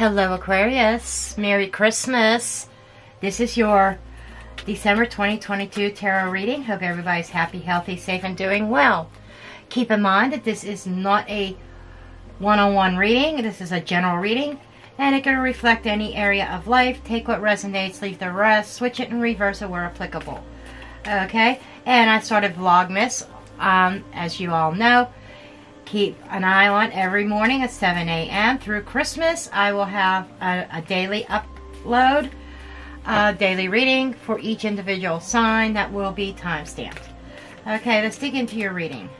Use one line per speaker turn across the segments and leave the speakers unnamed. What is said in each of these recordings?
Hello Aquarius, Merry Christmas. This is your December 2022 tarot reading. Hope everybody's happy, healthy, safe, and doing well. Keep in mind that this is not a one-on-one reading. This is a general reading, and it can reflect any area of life. Take what resonates, leave the rest, switch it and reverse it where applicable. Okay, and I started Vlogmas, as you all know. Keep an eye on every morning at 7 a.m. Through Christmas. I will have a daily upload, daily reading for each individual sign that will be time-stamped. Okay, let's dig into your reading.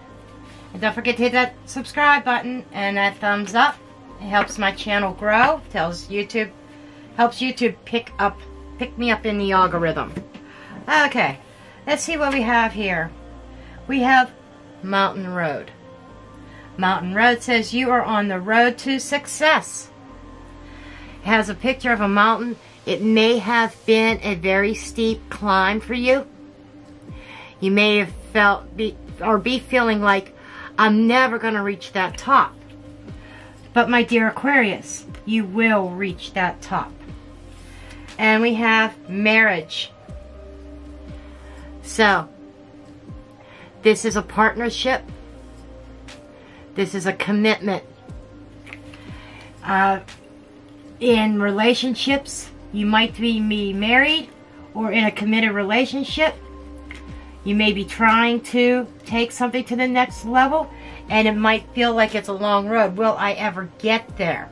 And don't forget to hit that subscribe button and that thumbs up. It helps my channel grow. Helps YouTube pick me up in the algorithm. Okay, let's see what we have here. We have Mountain Road. Mountain Road says you are on the road to success. It has a picture of a mountain. It may have been a very steep climb for you. You may have be feeling like, I'm never going to reach that top. But my dear Aquarius, you will reach that top. And we have marriage. So, this is a partnership. This is a commitment. In relationships, you might be married or in a committed relationship. You may be trying to take something to the next level, and it might feel like it's a long road. Will I ever get there?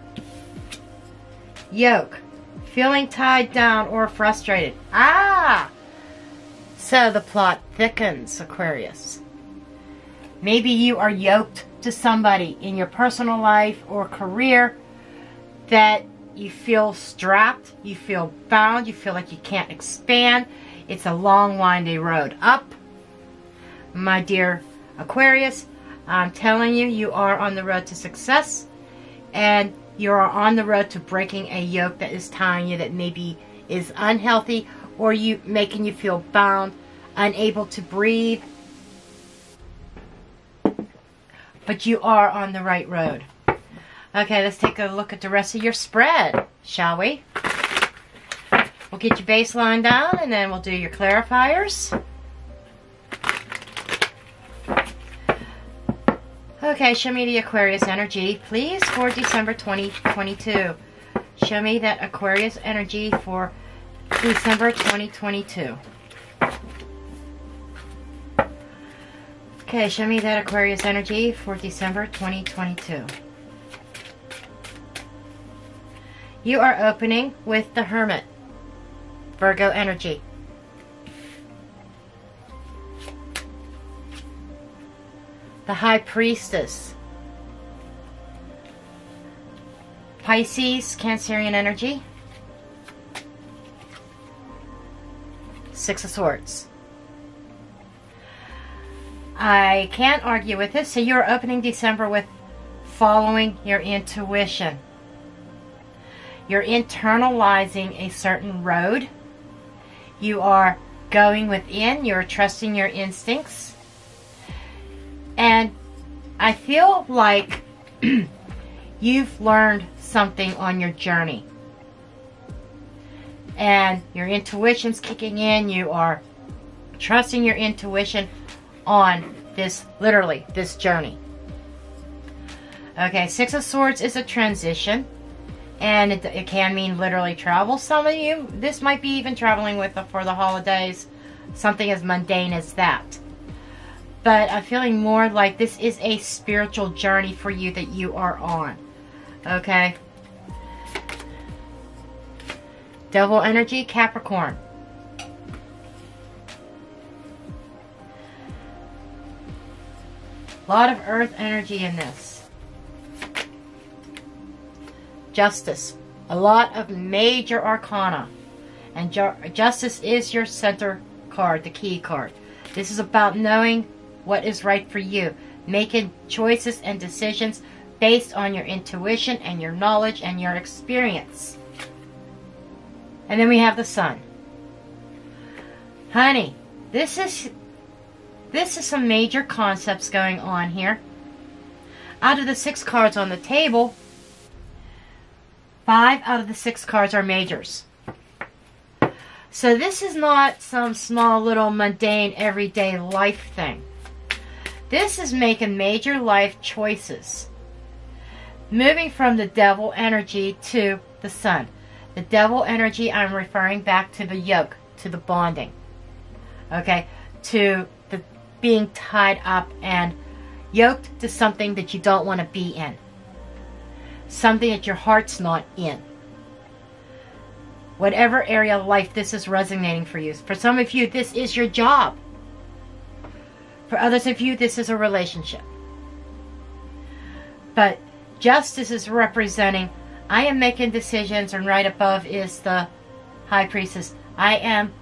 Yoke. Feeling tied down or frustrated. So the plot thickens, Aquarius. Maybe you are yoked to somebody in your personal life or career that you feel strapped, you feel bound, you feel like you can't expand. It's a long, windy road up. My dear Aquarius, I'm telling you, you are on the road to success, and you are on the road to breaking a yoke that is tying you, that maybe is unhealthy, or making you feel bound, unable to breathe. But you are on the right road. Okay, let's take a look at the rest of your spread, shall we? We'll get your baseline down, and then we'll do your clarifiers. Okay, show me the Aquarius energy, please, for December 2022. Show me that Aquarius energy for December 2022. Okay, show me that Aquarius energy for December 2022. You are opening with the Hermit, Virgo energy. The High Priestess, Pisces, Cancerian energy. Six of Swords. I can't argue with this. So you're opening December with following your intuition. You're internalizing a certain road. You are going within. You're trusting your instincts. And I feel like you've learned something on your journey. And your intuition's kicking in. You are trusting your intuition on this, literally, this journey. Okay, Six of Swords is a transition, and it can mean literally travel. Some of you, this might be even traveling for the holidays, something as mundane as that. But I'm feeling more like this is a spiritual journey for you that you are on. Okay? Devil energy, Capricorn. A lot of earth energy in this. Justice. A lot of major arcana. And Justice is your center card, the key card. This is about knowing what is right for you. Making choices and decisions based on your intuition and your knowledge and your experience. And then we have the Sun. Honey, this is some major concepts going on here. Out of the 6 cards on the table, 5 out of the 6 cards are majors. So this is not some small little mundane everyday life thing. This is making major life choices. Moving from the devil energy to the sun. The devil energy, I'm referring back to the yoke, to the bonding. Okay? To the being tied up and yoked to something that you don't want to be in. Something that your heart's not in. Whatever area of life this is resonating for you. For some of you, this is your job. For others of you, this is a relationship. But justice is representing, I am making decisions, and right above is the High Priestess. I am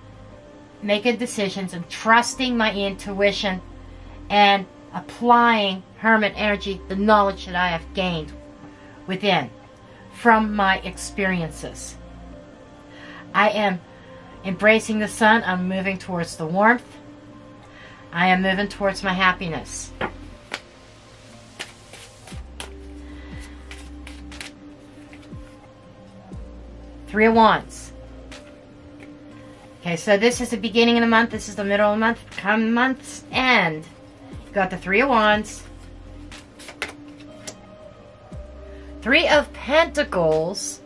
making decisions and trusting my intuition and applying Hermit energy, the knowledge that I have gained within from my experiences. I am embracing the sun. I'm moving towards the warmth. I am moving towards my happiness. Three of Wands. Okay, so this is the beginning of the month. This is the middle of the month. Come month's end. You got the Three of Wands. Three of Pentacles.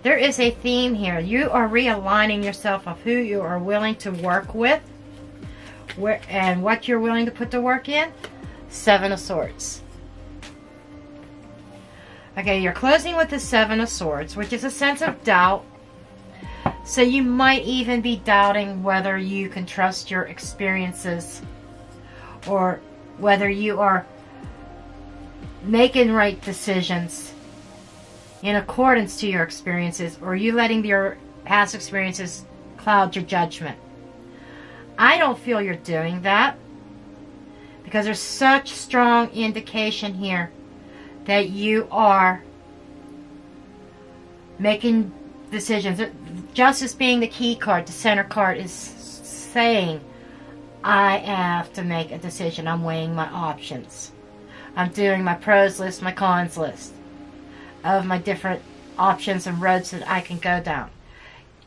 There is a theme here. You are realigning yourself of who you are willing to work with, where and what you're willing to put to work in. Seven of Swords. Okay, you're closing with the Seven of Swords, which is a sense of doubt. So you might even be doubting whether you can trust your experiences, or whether you are making right decisions in accordance to your experiences, or you letting your past experiences cloud your judgment. I don't feel you're doing that, because there's such strong indication here that you are making decisions. Justice being the key card, the center card, is saying, I have to make a decision. I'm weighing my options. I'm doing my pros list, my cons list of my different options and roads that I can go down.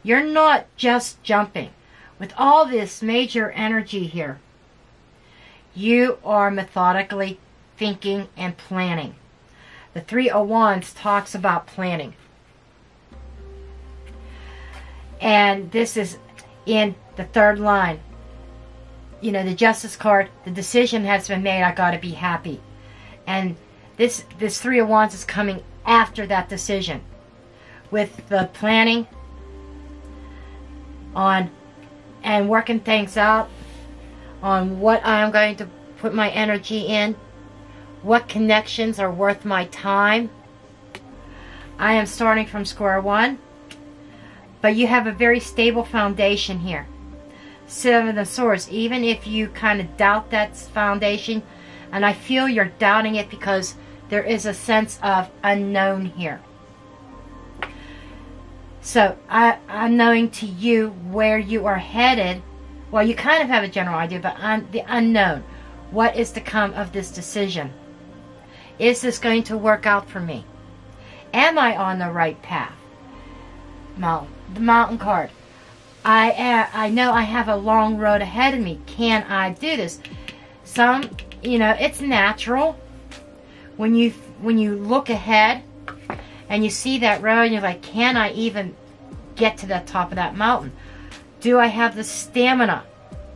You're not just jumping. With all this major energy here, you are methodically thinking and planning. The Three of Wands talks about planning. And this is in the third line. You know, the Justice card, the decision has been made, I gotta be happy. And this Three of Wands is coming after that decision, with the planning on and working things out on what I'm going to put my energy in, what connections are worth my time. I am starting from square one, but you have a very stable foundation here. Seven of Swords, even if you kind of doubt that foundation, and I feel you're doubting it because there is a sense of unknown here. So, unknowing to you where you are headed, well, you kind of have a general idea, but the unknown. What is to come of this decision? Is this going to work out for me? Am I on the right path? The Mountain card. I know I have a long road ahead of me. Can I do this? You know, it's natural when you look ahead and you see that road and you're like, can I even get to the top of that mountain? Do I have the stamina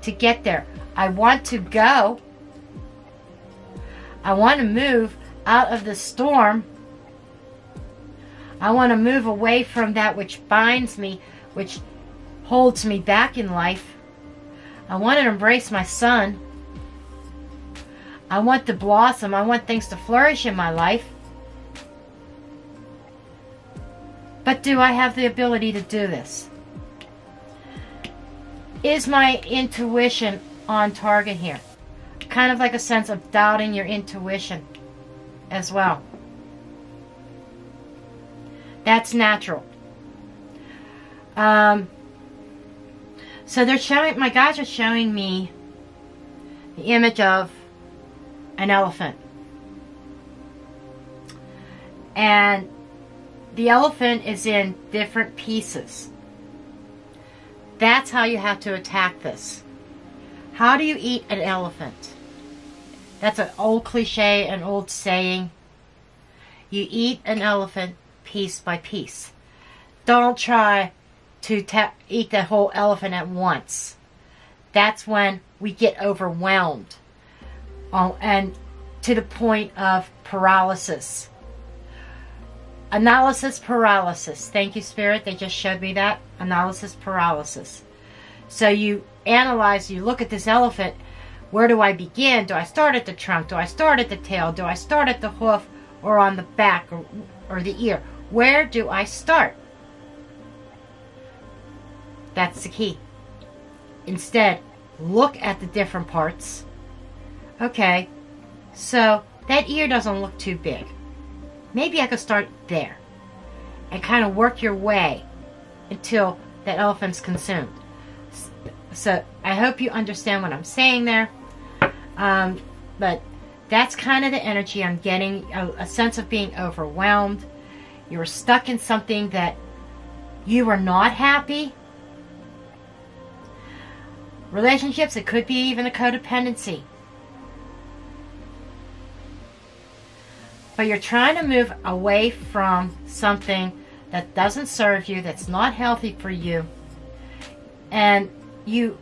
to get there? I want to go. I want to move out of the storm. I want to move away from that which binds me, which holds me back in life. I want to embrace my sun. I want to blossom. I want things to flourish in my life. But do I have the ability to do this? Is my intuition on target here? Kind of like a sense of doubting your intuition as well. That's natural. So they're showing, my guys are showing me the image of an elephant. And the elephant is in different pieces. That's how you have to attack this. How do you eat an elephant? That's an old cliche, an old saying. You eat an elephant piece by piece. Don't try to eat the whole elephant at once. That's when we get overwhelmed. And to the point of paralysis. Analysis paralysis. Thank you, Spirit. They just showed me that. Analysis paralysis. So you analyze, you look at this elephant. Where do I begin? Do I start at the trunk? Do I start at the tail? Do I start at the hoof or on the back or the ear? Where do I start? That's the key. Instead, look at the different parts. Okay, so that ear doesn't look too big. Maybe I could start there and kind of work your way until that elephant's consumed. So I hope you understand what I'm saying there. But that's kind of the energy I'm getting, a sense of being overwhelmed. You were stuck in something that you were not happy. Relationships, it could be even a codependency. But you're trying to move away from something that doesn't serve you, that's not healthy for you. And you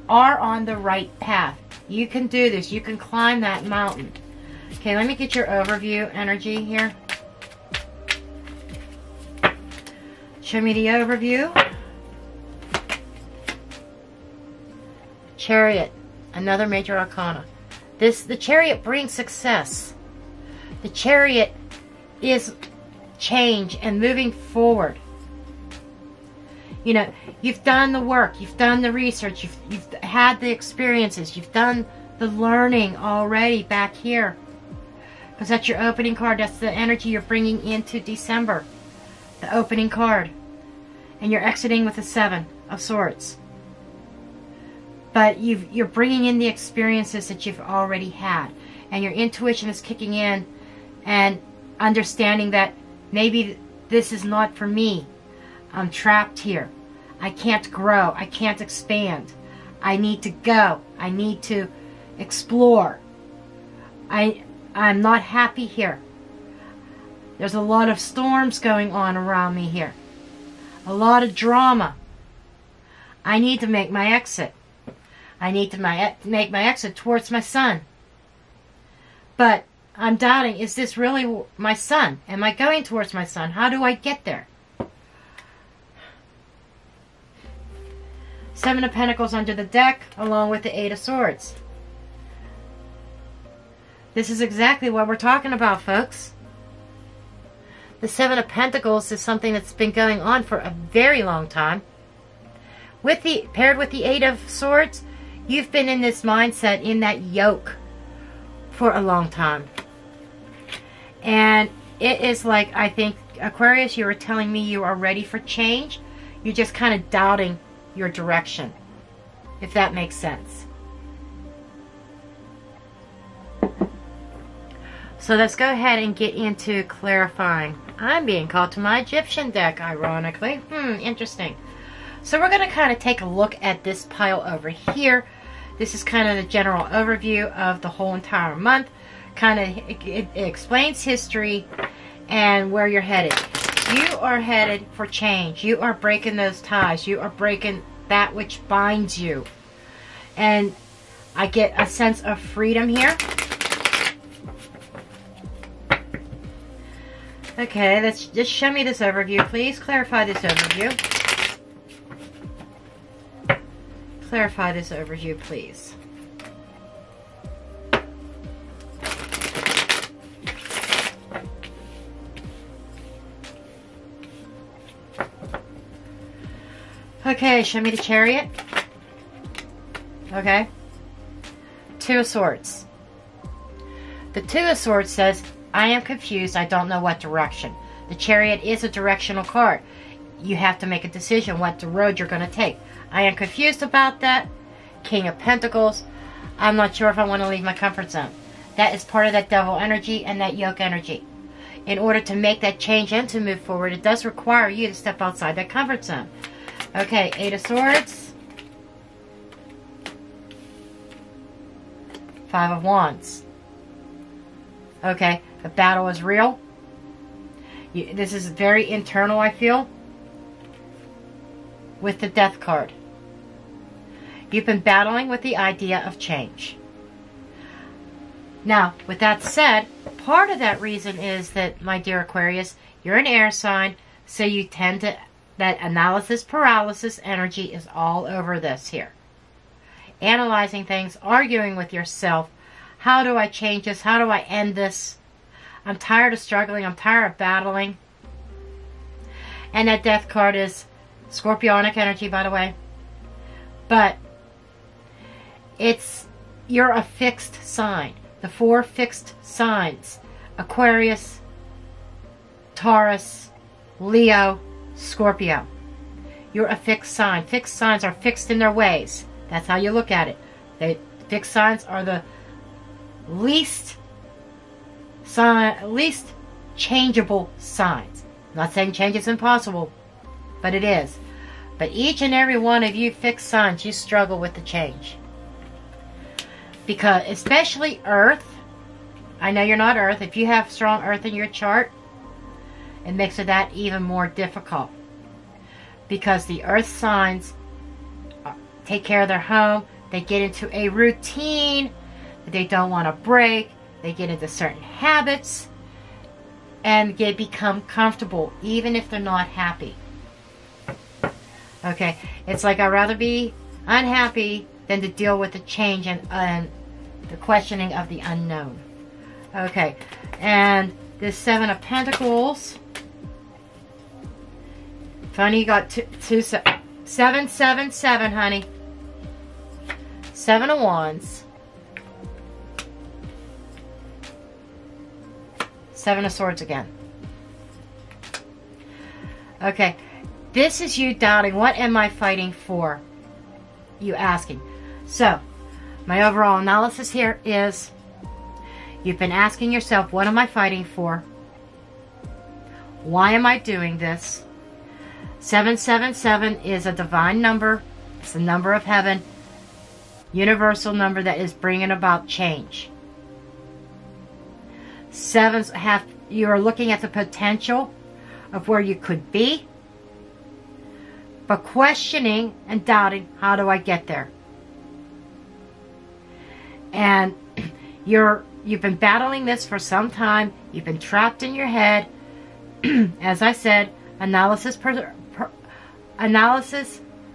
are on the right path. You can do this. You can climb that mountain. Okay, let me get your overview energy here. Show me the overview. Chariot, another major arcana. The Chariot brings success. The Chariot is change and moving forward. You know, you've done the work, you've done the research, you've had the experiences, you've done the learning already back here. Because that's your opening card. That's the energy you're bringing into December. The opening card. And you're exiting with the 7 of Swords. But you're bringing in the experiences that you've already had. And your intuition is kicking in and understanding that maybe this is not for me. I'm trapped here. I can't grow. I can't expand. I need to go. I need to explore. I'm not happy here. There's a lot of storms going on around me here. A lot of drama. I need to make my exit. I need to make my exit towards my son. But I'm doubting, is this really my son? Am I going towards my son? How do I get there? 7 of Pentacles under the deck, along with the 8 of Swords. This is exactly what we're talking about, folks. The 7 of Pentacles is something that's been going on for a very long time. Paired with the 8 of Swords, you've been in this mindset, in that yoke, for a long time. And it is like, I think, Aquarius, you were telling me you are ready for change. You're just kind of doubting your direction, if that makes sense. So let's go ahead and get into clarifying. I'm being called to my Egyptian deck, ironically. Interesting. So we're going to kind of take a look at this pile over here. This is kind of the general overview of the whole entire month. Kind of, it explains history and where you're headed. You are headed for change. You are breaking those ties. You are breaking that which binds you. And I get a sense of freedom here. Okay, let's just show me this overview, please. Clarify this overview. Clarify this overview, please. Okay, show me the Chariot. Okay. 2 of Swords. The 2 of Swords says, I am confused. I don't know what direction. The Chariot is a directional card. You have to make a decision what the road you're going to take. I am confused about that. King of Pentacles. I'm not sure if I want to leave my comfort zone. That is part of that devil energy and that yoke energy. in order to make that change and to move forward, it does require you to step outside that comfort zone. Okay, Eight of Swords. Five of Wands. Okay, the battle is real. This is very internal, I feel, with the Death card. You've been battling with the idea of change. Now, with that said, part of that reason is that, my dear Aquarius, you're an air sign, so you tend to, that analysis paralysis energy is all over this here. Analyzing things, arguing with yourself. How do I change this? How do I end this? I'm tired of struggling. I'm tired of battling. And that Death card is Scorpionic energy, by the way. But you're a fixed sign. The four fixed signs: Aquarius, Taurus, Leo, Scorpio. You're a fixed sign. Fixed signs are fixed in their ways. That's how you look at it. Fixed signs are the least changeable signs. I'm not saying change is impossible, but it is. But each and every one of you fixed signs, you struggle with the change. Because, especially Earth, I know you're not Earth. If you have strong Earth in your chart, it makes it that even more difficult. Because the Earth signs take care of their home. They get into a routine that they don't want to break. They get into certain habits. And they become comfortable, even if they're not happy. Okay, it's like I'd rather be unhappy than to deal with the change and the questioning of the unknown. Okay, and this Seven of Pentacles. Funny, you got seven, honey. Seven of Wands. Seven of Swords again. Okay, this is you doubting, what am I fighting for? You asking. So, my overall analysis here is, you've been asking yourself, what am I fighting for? Why am I doing this? 777 is a divine number. It's the number of heaven. Universal number that is bringing about change. Sevens you are looking at the potential of where you could be, but questioning and doubting, how do I get there? And you've been battling this for some time. You've been trapped in your head. As I said, analysis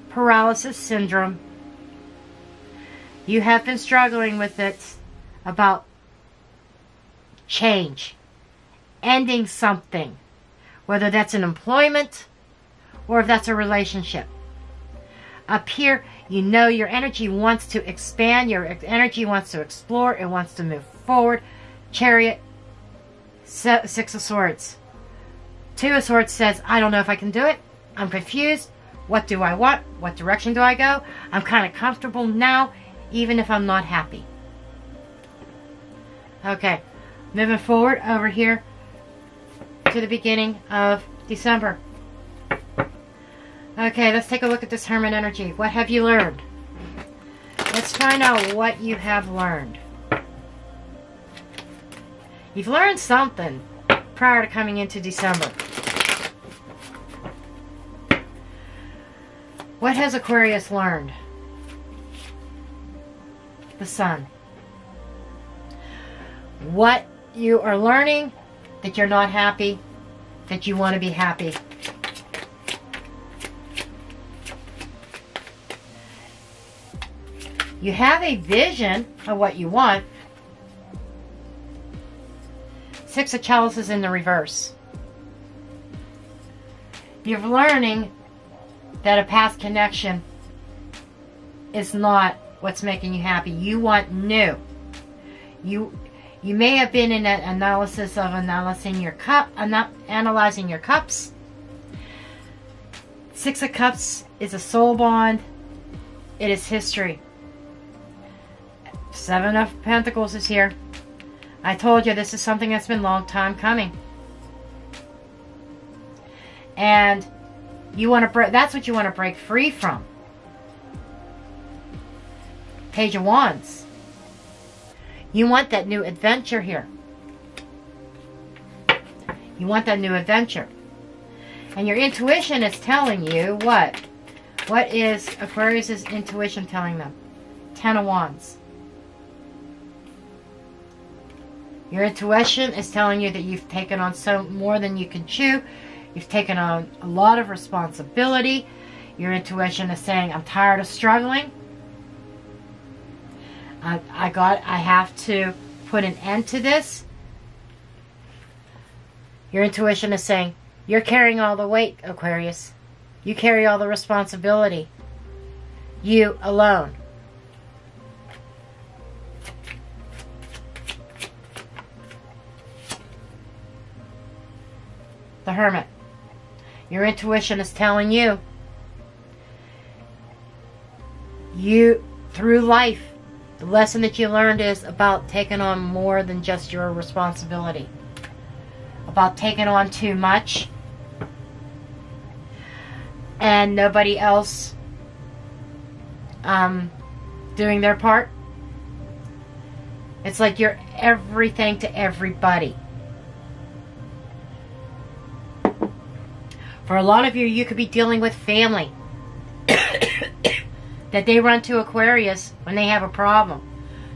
paralysis syndrome. You have been struggling with it about change, ending something, whether that's an employment or if that's a relationship. Up here, you know your energy wants to expand, your energy wants to explore, it wants to move forward. Chariot, Six of Swords. Two of Swords says, I don't know if I can do it. I'm confused. What do I want? What direction do I go? I'm kind of comfortable now, even if I'm not happy. Okay. Moving forward over here to the beginning of December. Okay, let's take a look at this Hermit energy. What have you learned? Let's find out what you have learned. You've learned something prior to coming into December. What has Aquarius learned? The Sun. What you are learning, that you're not happy, that you want to be happy. You have a vision of what you want. Six of Chalices in the reverse. You're learning that a past connection is not what's making you happy. You want new. You may have been in that analysis of analyzing your cups. Six of Cups is a soul bond. It is history. Seven of Pentacles is here. I told you this is something that's been a long time coming. And you want to break, that's what you want to break free from. Page of Wands. You want that new adventure here. You want that new adventure. And your intuition is telling you what? What is Aquarius' intuition telling them? Ten of Wands. Your intuition is telling you that you've taken on so more than you can chew. You've taken on a lot of responsibility. Your intuition is saying, I'm tired of struggling. I have to put an end to this. Your intuition is saying, you're carrying all the weight, Aquarius. You carry all the responsibility. You alone. The Hermit. Your intuition is telling you, through life, the lesson that you learned is about taking on more than just your responsibility. About taking on too much. And nobody else doing their part. It's like you're everything to everybody. For a lot of you, you could be dealing with family. That they run to Aquarius when they have a problem.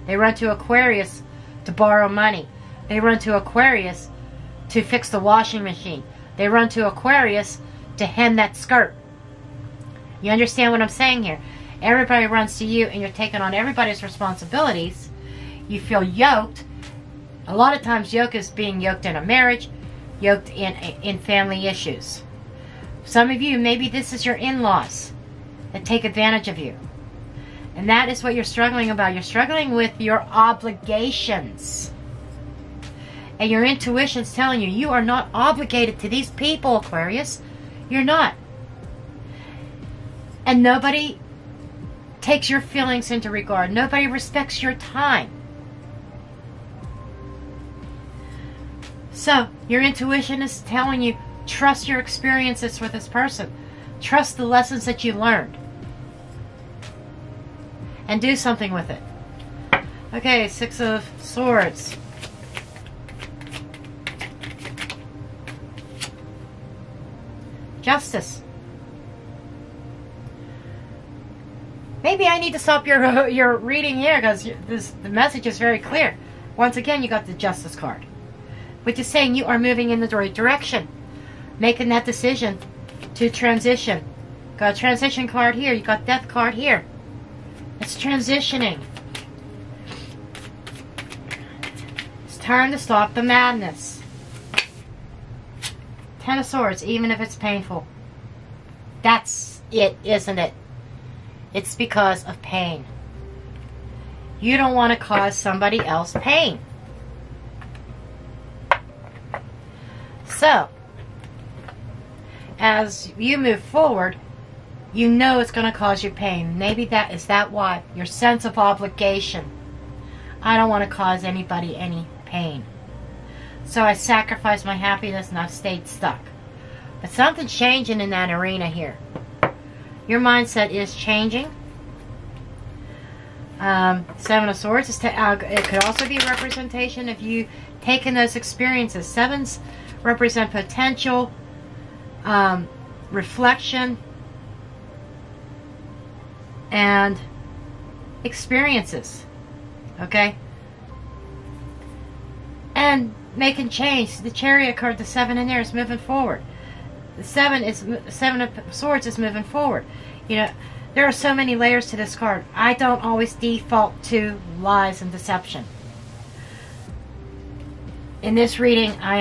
They run to Aquarius to borrow money. They run to Aquarius to fix the washing machine. They run to Aquarius to hem that skirt. You understand what I'm saying here? Everybody runs to you and you're taking on everybody's responsibilities. You feel yoked. A lot of times yoke is being yoked in a marriage, yoked in family issues. Some of you, maybe this is your in-laws that take advantage of you. And that is what you're struggling about. You're struggling with your obligations. And your intuition's telling you, you are not obligated to these people, Aquarius. You're not. And nobody takes your feelings into regard. Nobody respects your time. So, your intuition is telling you, trust your experiences with this person. Trust the lessons that you learned. And do something with it. Okay, Six of Swords. Justice. Maybe I need to stop your reading here because the message is very clear. Once again, you got the Justice card, which is saying you are moving in the right direction, making that decision to transition. Got a transition card here. You got Death card here. It's transitioning. It's time to stop the madness. Ten of Swords, even if it's painful. That's it, isn't it? It's because of pain. You don't want to cause somebody else pain. So, as you move forward, you know it's going to cause you pain. Maybe that is why? Your sense of obligation. I don't want to cause anybody any pain. So I sacrificed my happiness and I've stayed stuck. But something's changing in that arena here. Your mindset is changing. Seven of Swords is it could also be a representation of you taking those experiences. Sevens represent potential, reflection, and experiences. Okay? And making change. The Chariot card, the 7 in there, is moving forward. The 7 of Swords is moving forward. You know, there are so many layers to this card. I don't always default to lies and deception. In this reading, I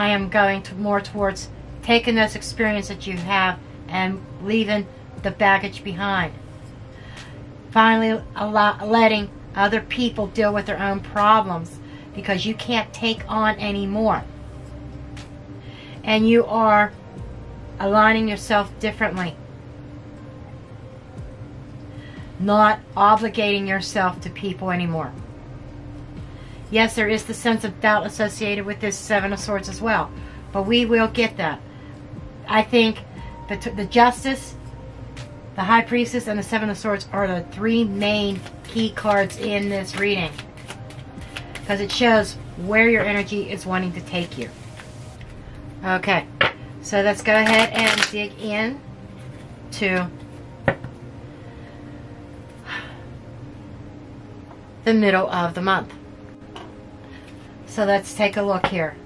am going more towards taking those experiences that you have and leaving the baggage behind. Finally, letting other people deal with their own problems because you can't take on anymore. And you are aligning yourself differently. Not obligating yourself to people anymore. Yes, there is the sense of doubt associated with this 7 of Swords as well. But we will get that. I think the Justice, the High Priestess, and the Seven of Swords are the three main key cards in this reading, because it shows where your energy is wanting to take you. Okay, so let's go ahead and dig in to the middle of the month. So let's take a look here.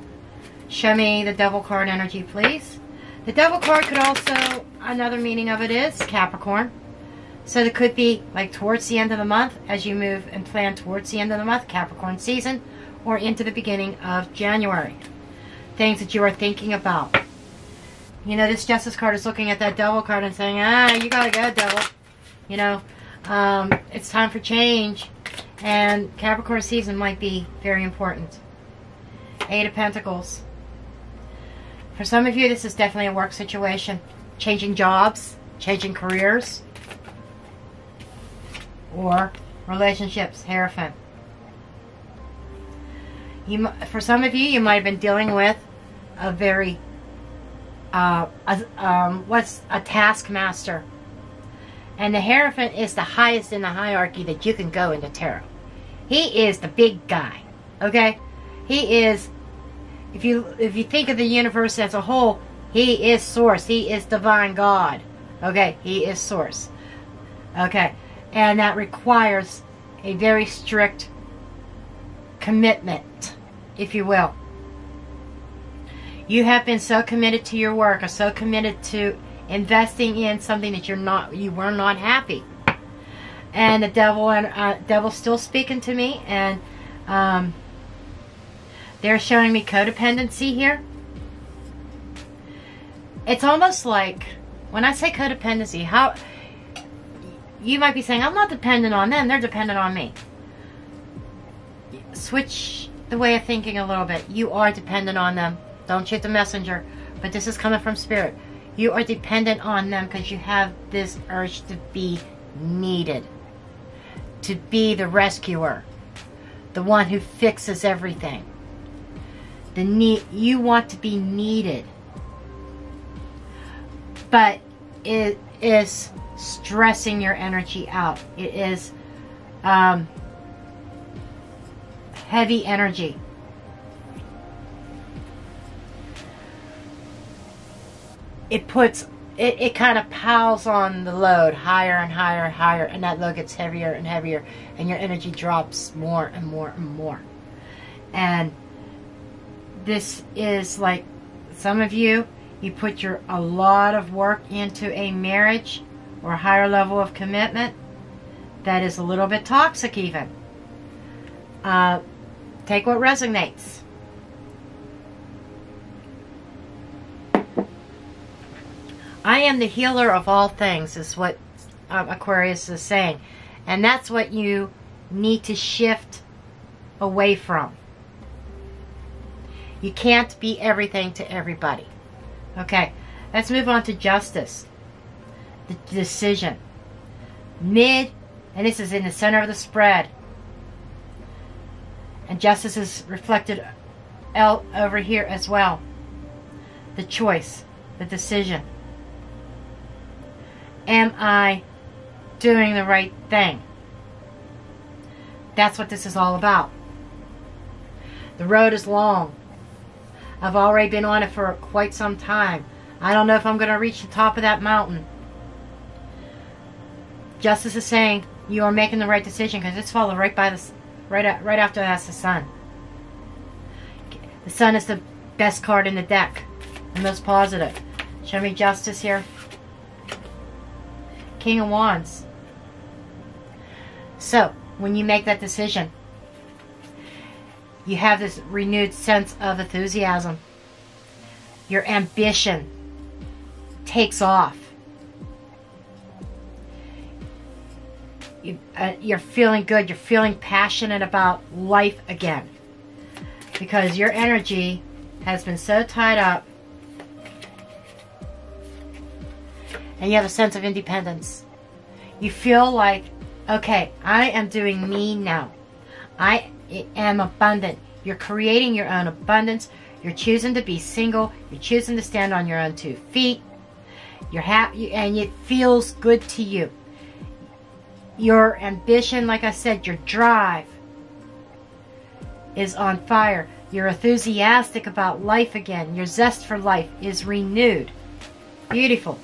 Show me the Devil card energy, please. The Devil card could also, another meaning of it is Capricorn. So it could be like towards the end of the month, as you move and plan towards the end of the month, Capricorn season, or into the beginning of January. Things that you are thinking about. You know, this Justice card is looking at that Devil card and saying, you gotta go, Devil. You know, it's time for change. And Capricorn season might be very important. Eight of Pentacles. For some of you, this is definitely a work situation. Changing jobs, changing careers, or relationships, Hierophant. For some of you, you might have been dealing with a very, a taskmaster. And the Hierophant is the highest in the hierarchy that you can go in the tarot. He is the big guy, okay? He is, if you think of the universe as a whole, he is Source. He is Divine God, okay? He is Source, okay? And that requires a very strict commitment, if you will. You have been so committed to your work, or so committed to investing in something that you were not happy. And the devil's still speaking to me, and they're showing me codependency here. It's almost like, when I say codependency, how you might be saying, I'm not dependent on them, they're dependent on me. Switch the way of thinking a little bit. You are dependent on them. Don't shoot the messenger, but this is coming from Spirit. You are dependent on them because you have this urge to be needed. To be the rescuer. The one who fixes everything. You want to be needed. But it is stressing your energy out. It is heavy energy. It kind of piles on the load higher and higher and higher, and that load gets heavier and heavier, and your energy drops more and more and more. And this is like, some of you put a lot of work into a marriage or a higher level of commitment that is a little bit toxic even. Take what resonates. I am the healer of all things, is what Aquarius is saying. And that's what you need to shift away from. You can't be everything to everybody. Okay, let's move on to Justice. The decision. And this is in the center of the spread. And Justice is reflected over here as well. The choice, the decision. Am I doing the right thing? That's what this is all about. The road is long. I've already been on it for quite some time. I don't know if I'm going to reach the top of that mountain. Justice is saying you are making the right decision, because it's followed right after that's the Sun. The Sun is the best card in the deck, the most positive. Show me Justice here. King of Wands. So, when you make that decision, you have this renewed sense of enthusiasm. Your ambition takes off. You're feeling good. You're feeling passionate about life again. Because your energy has been so tied up. And you have a sense of independence. You feel like, okay, I am doing me now. I am abundant. You're creating your own abundance. You're choosing to be single. You're choosing to stand on your own 2 feet. You're happy, and it feels good to you. Your ambition, like I said, your drive is on fire. You're enthusiastic about life again. Your zest for life is renewed. Beautiful.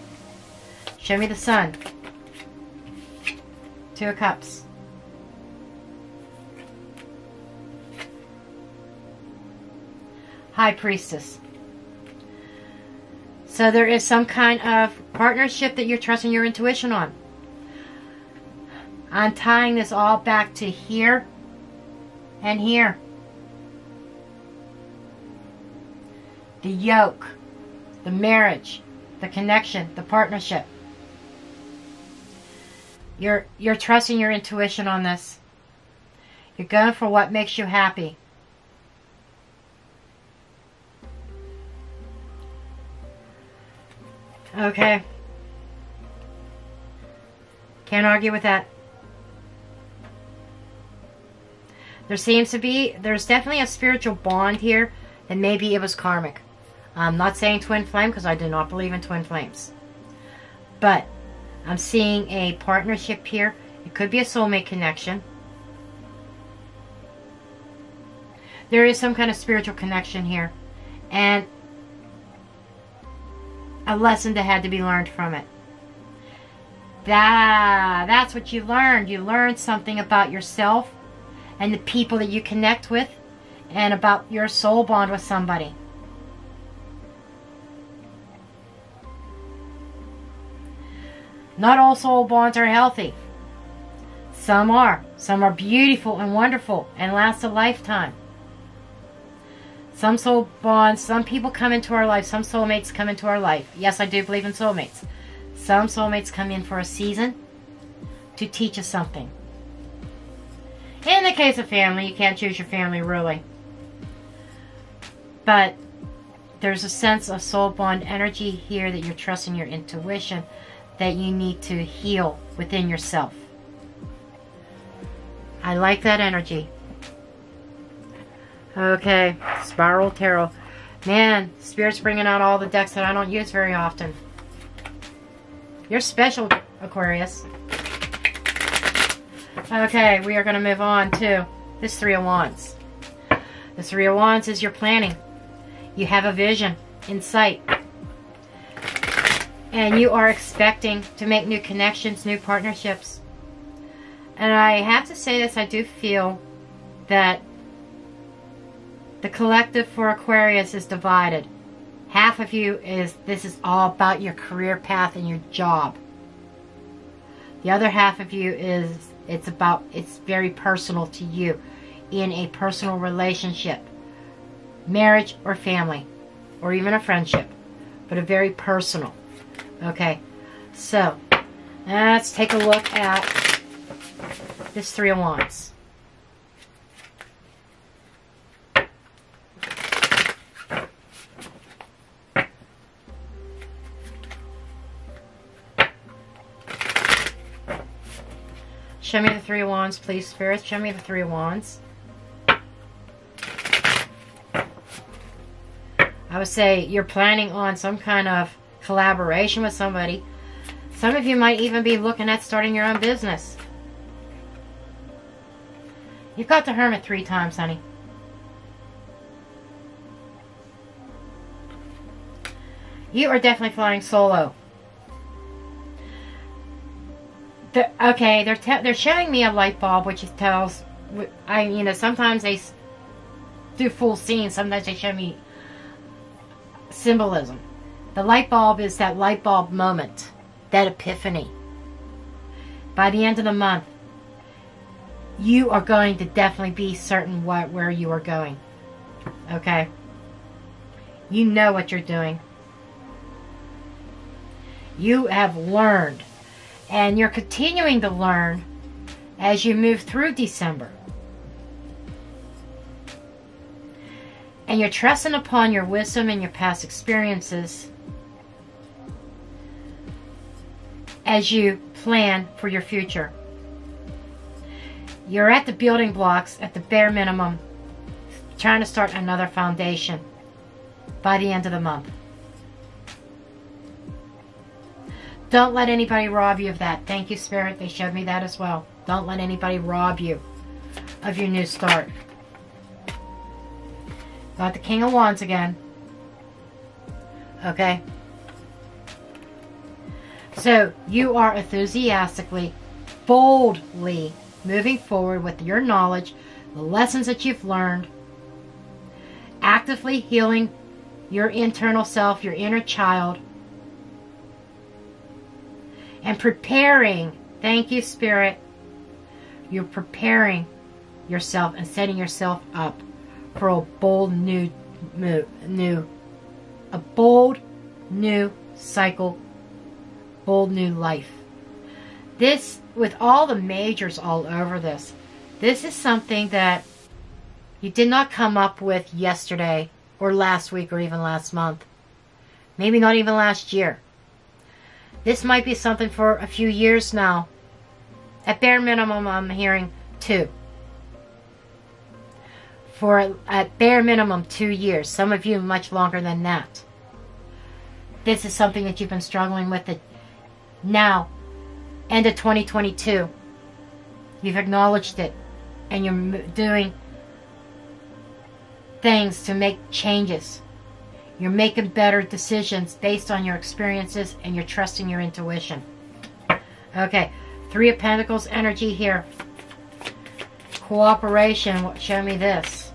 Show me the sun. 2 of Cups. High Priestess. So there is some kind of partnership that you're trusting your intuition on. I'm tying this all back to here and here. The yoke, the marriage, the connection, the partnership. You're trusting your intuition on this. You're going for what makes you happy. Okay. Can't argue with that. There's definitely a spiritual bond here, and maybe it was karmic. I'm not saying twin flame because I do not believe in twin flames. But I'm seeing a partnership here. It could be a soulmate connection. There is some kind of spiritual connection here. And a lesson that had to be learned from it. That's what you learned. You learned something about yourself and the people that you connect with, and about your soul bond with somebody. Not all soul bonds are healthy. Some are. Some are beautiful and wonderful and last a lifetime. Some soul bonds, some people come into our life, some soulmates come into our life. Yes, I do believe in soulmates. Some soulmates come in for a season to teach us something. In the case of family, you can't choose your family, really. But there's a sense of soul bond energy here that you're trusting your intuition, that you need to heal within yourself. I like that energy. Okay, Spiral Tarot. Man, Spirit's bringing out all the decks that I don't use very often. You're special, Aquarius. Okay, we are going to move on to this 3 of Wands. The 3 of Wands is your planning. You have a vision in sight. And you are expecting to make new connections, new partnerships. And I have to say this, I do feel that the collective for Aquarius is divided. Half of you this is all about your career path and your job. The other half of you it's very personal to you in a personal relationship, marriage or family, or even a friendship, but a very personal. Okay, so let's take a look at this 3 of Wands. Show me the 3 of Wands, please, Spirit. Show me the 3 of Wands. I would say you're planning on some kind of collaboration with somebody. Some of you might even be looking at starting your own business. You've got the Hermit 3 times, honey. You are definitely flying solo. Okay, they're showing me a light bulb, which tells, sometimes they do full scenes, sometimes they show me symbolism. The light bulb is that light bulb moment, that epiphany. By the end of the month, you are going to definitely be certain where you are going. Okay? You know what you're doing. You have learned. And you're continuing to learn as you move through December. And you're trusting upon your wisdom and your past experiences as you plan for your future. You're at the building blocks, at the bare minimum, trying to start another foundation. by the end of the month. Don't let anybody rob you of that. Thank you, Spirit. They showed me that as well. Don't let anybody rob you of your new start. Got the King of Wands again. Okay. So you are enthusiastically, boldly moving forward with your knowledge, the lessons that you've learned, actively healing your internal self, your inner child, and preparing. Thank you, Spirit. You're preparing yourself and setting yourself up for a bold new cycle, bold new life. This, with all the majors all over this is something that you did not come up with yesterday or last week or even last month. Maybe not even last year. This might be something for a few years now. At bare minimum, I'm hearing 2. For at bare minimum 2 years. Some of you much longer than that. This is something that you've been struggling with it now, end of 2022. You've acknowledged it, and you're doing things to make changes. You're making better decisions based on your experiences, and you're trusting your intuition. Okay, 3 of Pentacles energy here. Cooperation. Show me this.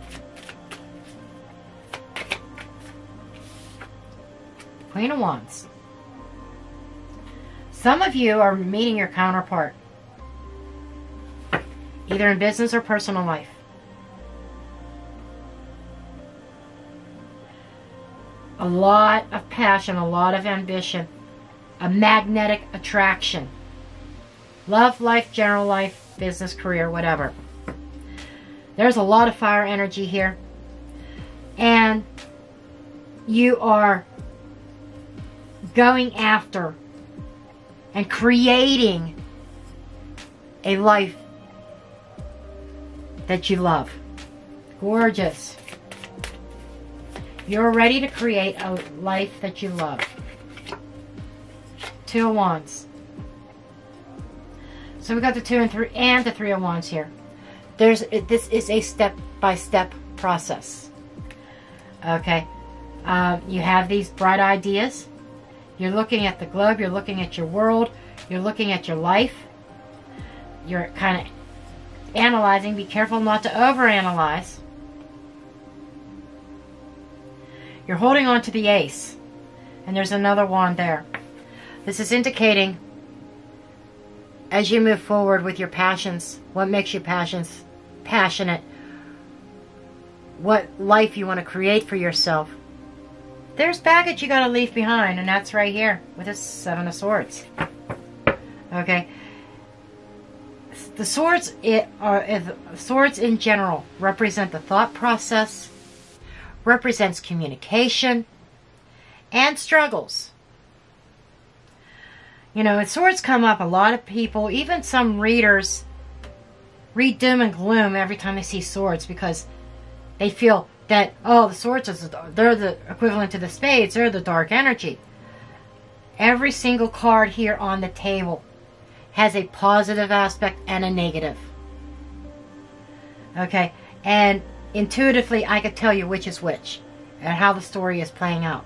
Queen of Wands. Some of you are meeting your counterpart, either in business or personal life. A lot of passion, a lot of ambition, a magnetic attraction. Love, life, general life, business, career, whatever. There's a lot of fire energy here. And you are going after and creating a life that you love. Gorgeous. You're ready to create a life that you love. 2 of Wands. So we got the 2 and 3 and the 3 of Wands here. This is a step-by-step process. Okay. You have these bright ideas. You're looking at the globe. You're looking at your world. You're looking at your life. You're kind of analyzing. Be careful not to overanalyze. You're holding on to the Ace. And there's another wand there. This is indicating, as you move forward with your passions, what makes you passionate, what life you want to create for yourself. There's baggage you got to leave behind, and that's right here with the 7 of Swords. Okay. The swords, swords in general represent the thought process, represents communication, and struggles. You know, when swords come up, a lot of people, even some readers, read doom and gloom every time they see swords because they feel that, oh, the swords, they're the equivalent to the spades, they're the dark energy. Every single card here on the table has a positive aspect and a negative. Okay, and intuitively I could tell you which is which and how the story is playing out.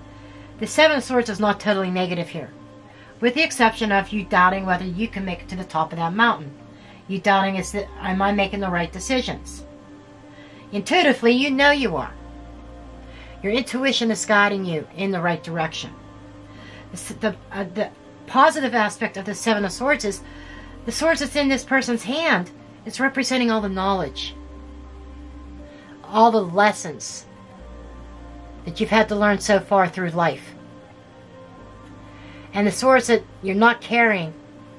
The 7 of Swords is not totally negative here, with the exception of you doubting whether you can make it to the top of that mountain. You doubting, am I making the right decisions? Intuitively, you know you are. Your intuition is guiding you in the right direction. The positive aspect of the 7 of Swords is the swords that's in this person's hand. It's representing all the knowledge, all the lessons that you've had to learn so far through life. And the swords that you're not carrying,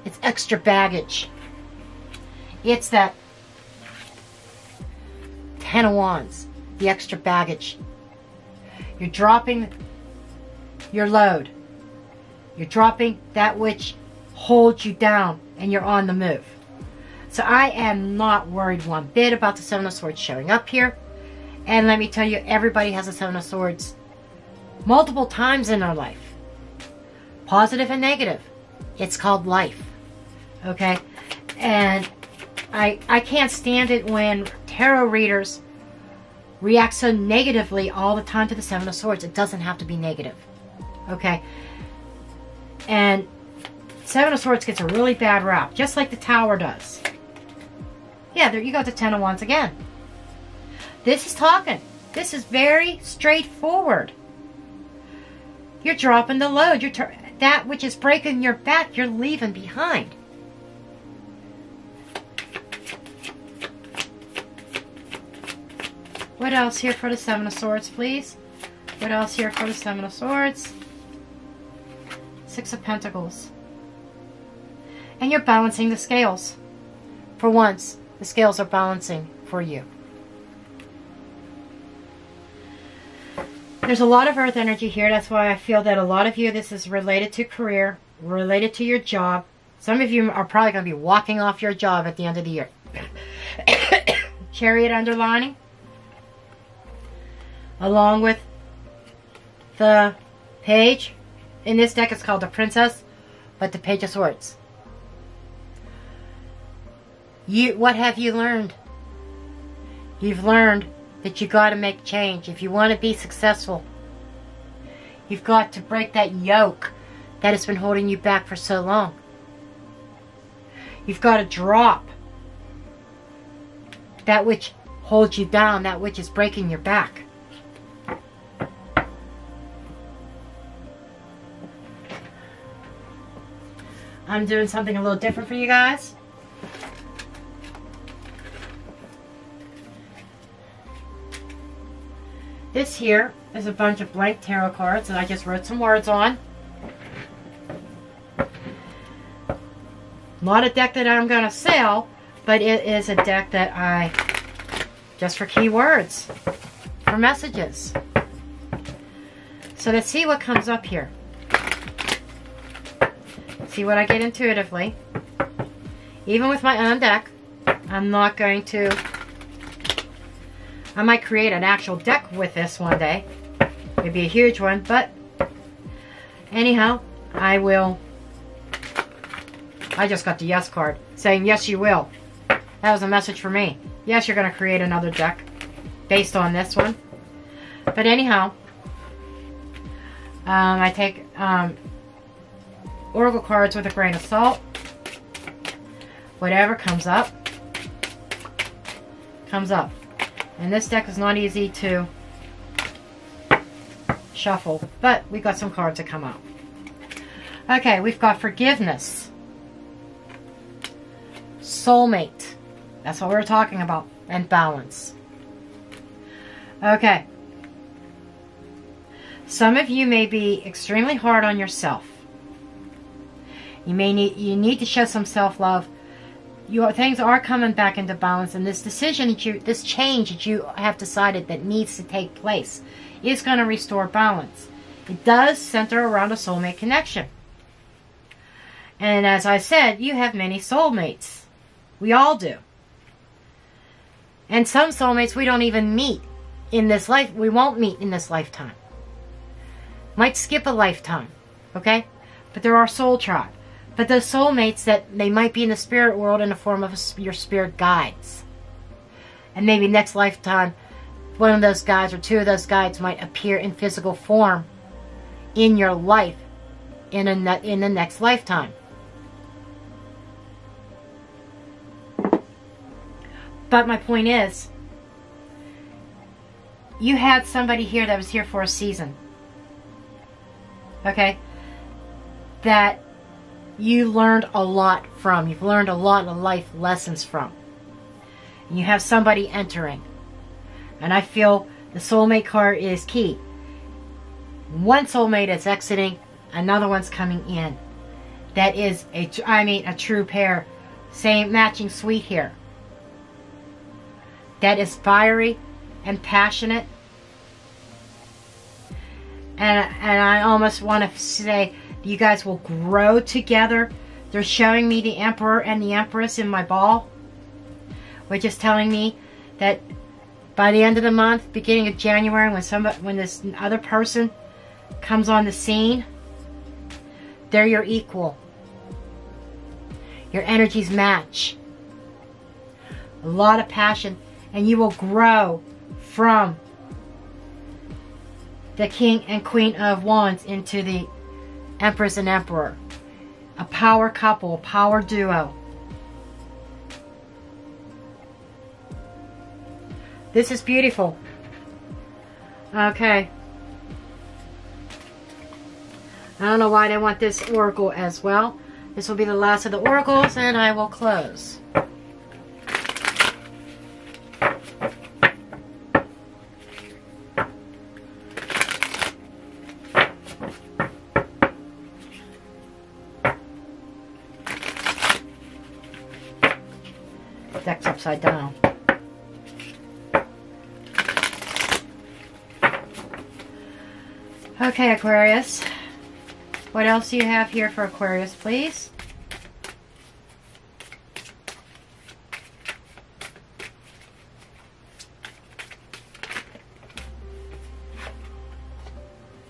it's extra baggage. It's that 10 of Wands, the extra baggage. You're dropping your load. You're dropping that which holds you down, and you're on the move. So I am not worried one bit about the 7 of Swords showing up here. And let me tell you, everybody has a 7 of Swords multiple times in our life. Positive and negative. It's called life. Okay? And I can't stand it when tarot readers react so negatively all the time to the Seven of Swords. It doesn't have to be negative. Okay? And Seven of Swords gets a really bad rap, just like the Tower does. Yeah, there you go, the Ten of Wands again. This is talking. This is very straightforward. You're dropping the load. That which is breaking your back, you're leaving behind. What else here for the Seven of Swords, please? What else here for the Seven of Swords? Six of Pentacles. And you're balancing the scales. For once, the scales are balancing for you. There's a lot of earth energy here. That's why I feel that a lot of you, this is related to career, related to your job. Some of you are probably going to be walking off your job at the end of the year. Chariot underlining. Along with the Page. In this deck, it's called the Princess, but the Page of Swords. What have you learned? You've learned that you got to make change. If you want to be successful, you've got to break that yoke that has been holding you back for so long. You've got to drop that which holds you down, that which is breaking your back. I'm doing something a little different for you guys. This here is a bunch of blank tarot cards that I just wrote some words on. Not a deck that I'm going to sell, but it is a deck that I, just for keywords, for messages. So let's see what comes up here. See what I get intuitively. Even with my own deck, I'm not going to... I might create an actual deck with this one day. It'd be a huge one, but anyhow, I will. I just got the yes card saying yes you will. That was a message for me. Yes, you're going to create another deck based on this one. But anyhow, I take oracle cards with a grain of salt. Whatever comes up, comes up. And this deck is not easy to shuffle, but we got some cards that come out. Okay, we've got forgiveness. Soulmate. That's what we're talking about. And balance. Okay. Some of you may be extremely hard on yourself. You need to show some self-love. Things are coming back into balance, and this decision that this change that you have decided that needs to take place is going to restore balance. It does center around a soulmate connection. And as I said, you have many soulmates. We all do. And some soulmates we don't even meet in this life. We won't meet in this lifetime. Might skip a lifetime, okay? But there are soul tribe. But those soulmates, that they might be in the spirit world in the form of your spirit guides. And maybe next lifetime, one of those guides or two of those guides might appear in physical form in your life in the next lifetime. But my point is, you had somebody here that was here for a season. Okay? That you learned a lot from. You've learned a lot of life lessons from. And you have somebody entering. And I feel the soulmate card is key. One soulmate is exiting, another one's coming in. That is a true pair. Same matching suite here. That is fiery and passionate. And I almost want to say, you guys will grow together. They're showing me the Emperor and the Empress in my ball, which is telling me that by the end of the month, beginning of January, when this other person comes on the scene, they're your equal. Your energies match. A lot of passion, and you will grow from the King and Queen of Wands into the Empress and Emperor. A power couple, a power duo. This is beautiful. Okay. I don't know why they want this oracle as well. This will be the last of the oracles, and I will close. Deck's upside down. Okay, Aquarius. What else do you have here for Aquarius, please?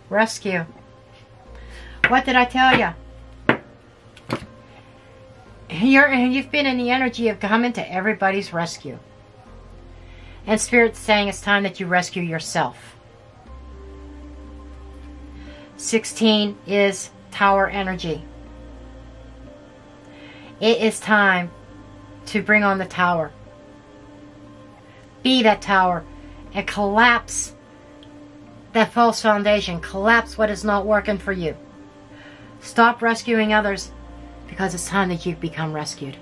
Rescue. What did I tell you? You've been in the energy of coming to everybody's rescue. And Spirit's saying it's time that you rescue yourself. 16 is Tower energy. It is time to bring on the Tower. Be that Tower and collapse that false foundation. Collapse what is not working for you. Stop rescuing others, because it's time that you become rescued.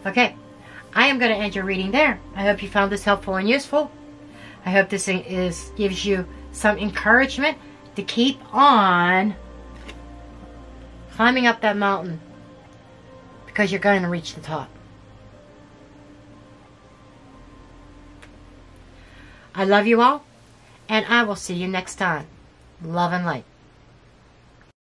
Okay, I am going to end your reading there. I hope you found this helpful and useful. I hope this gives you some encouragement to keep on climbing up that mountain, because you're going to reach the top. I love you all, and I will see you next time. Love and light.